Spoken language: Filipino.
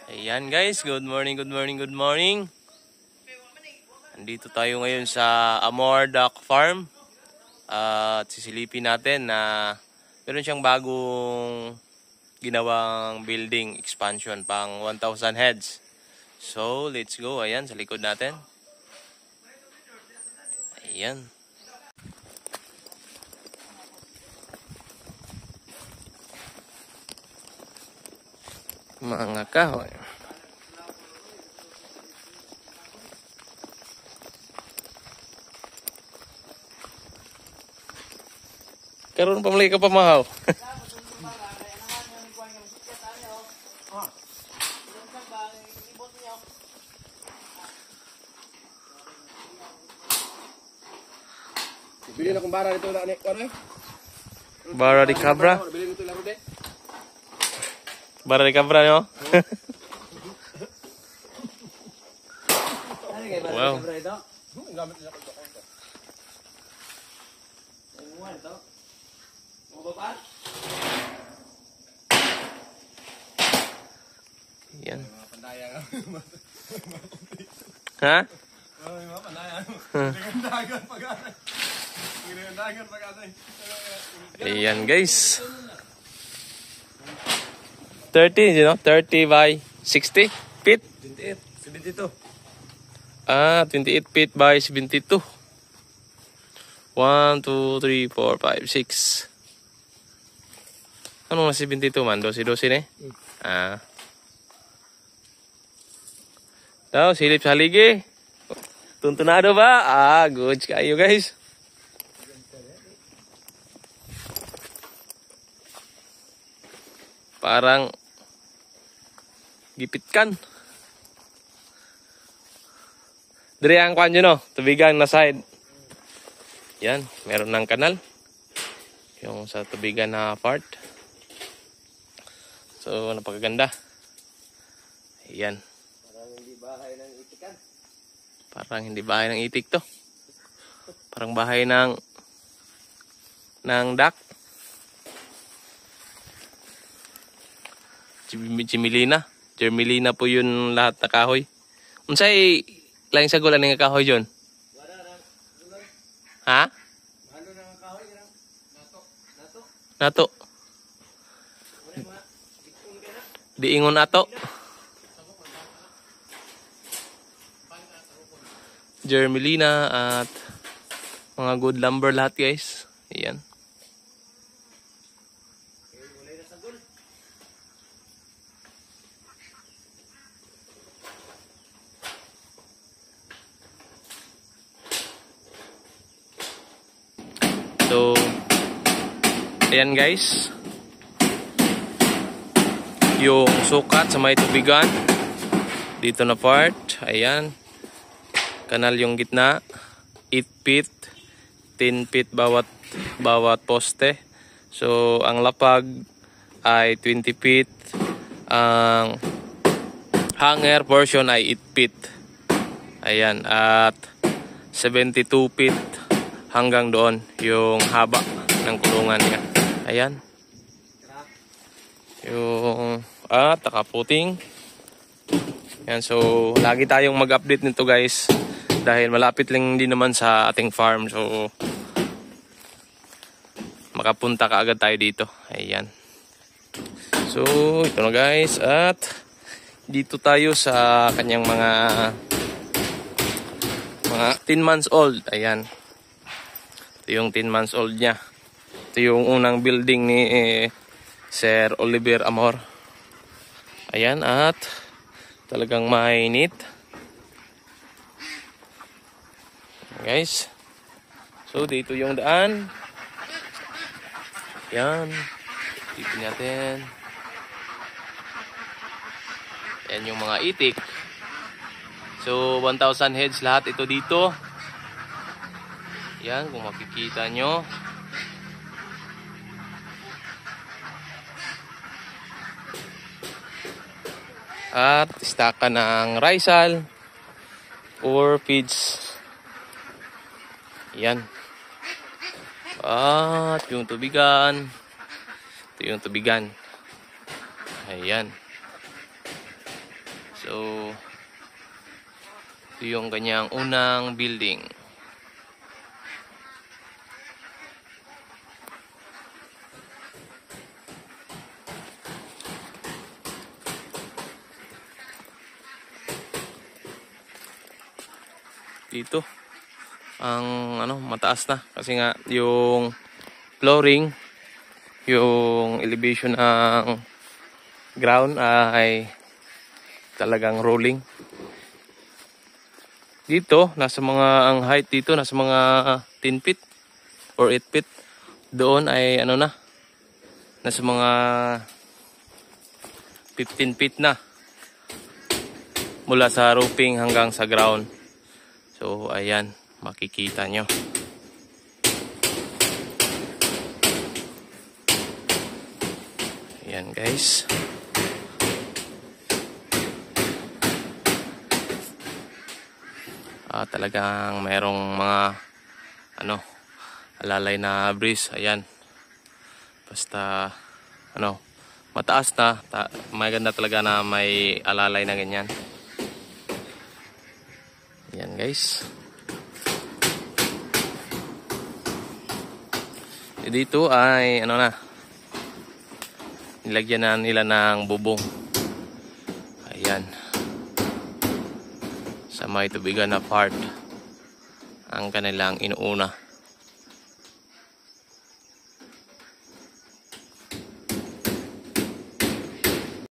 Ayan guys, good morning, good morning, good morning. Andito tayo ngayon sa Amor Duck Farm. At sisilipin natin na meron siyang bagong ginawang building expansion pang 1,000 heads. So, let's go. Ayan, sa likod natin. Ayan. Mga kahoy. Karon pa malay ka pamahaw. Bili na kong bara dito na ni ano? Bara di cabra. Bili nito lang de. Bara di cabra no? Wow. Gamit nila ko ito. Ano ito? Mo ba? Yan. Pandaya nga. Ha? Ay, mga pandaya. Dagan pag-aray. Dagan pag-aray. Ayan guys. 30, you know? 30 by 60 feet. 28, 72. 28 feet by 72. 1, 2, 3, 4, 5, 6. Ano na 72 man? 12 na eh? Daw, silip sa haligi. Tuntunado ba? Good kayo guys. Parang gipitkan. Dari ang kwan yun, no? Tubigan na side. Yan, meron ng kanal. Yung sa tubigan na part. So, napakaganda. Yan. Parang hindi bahay ng itikan. Parang hindi bahay ng itik to. Parang bahay ng duck. Chimilina. Germelina po yun lahat na kahoy. Unsay lang sa gulan ng kahoy yun? Ha? Ano na ang kahoy? Nato. Nato. Diingon ato. Germelina at mga good lumber lahat guys. Ayan. So, ayan guys. Yung sukat sa may tubigan. Dito na part. Ayan. Kanal yung gitna. 8 feet. 10 feet bawat poste. So, ang lapag ay 20 feet. Ang hanger portion ay 8 feet. Ayan. At 72 feet hanggang doon yung haba ng kulungan niya. Ayan. Yung takaputing. Yan, so lagi tayong mag-update nito guys dahil malapit lang din naman sa ating farm. So makapunta ka agad tayo dito. Ayan. So ito na guys, at dito tayo sa kanyang mga 10 months old. Ayan. Ito yung 10 months old niya. Ito yung unang building ni Sir Oliver Amor. Ayan, at talagang mainit. Guys. So, dito yung daan. Ayan. Dito natin. Ayan yung mga itik. So, 1,000 heads lahat ito dito. Yan, kung makikita nyo. At istaka ng risal or feeds. Yan. At yung tubigan. Ito yung tubigan. Ayan. So, ito yung kanyang unang building. Dito ang mataas na kasi nga yung flooring, yung elevation ng ground ay talagang rolling. Dito nasa mga ang height dito nasa mga 10 feet or 8 feet. Doon ay nasa mga 15 feet na mula sa roofing hanggang sa ground. So, ayan, makikita nyo. Ayan, guys. Talagang mayroong mga, alalay na breeze. Ayan. Basta, mataas na. Maganda talaga na may alalay na ganyan. Yan guys. Dito ay nilagyan na nila ng bubong. Ayan. Sa may tubigan na part ang kanilang inuuna.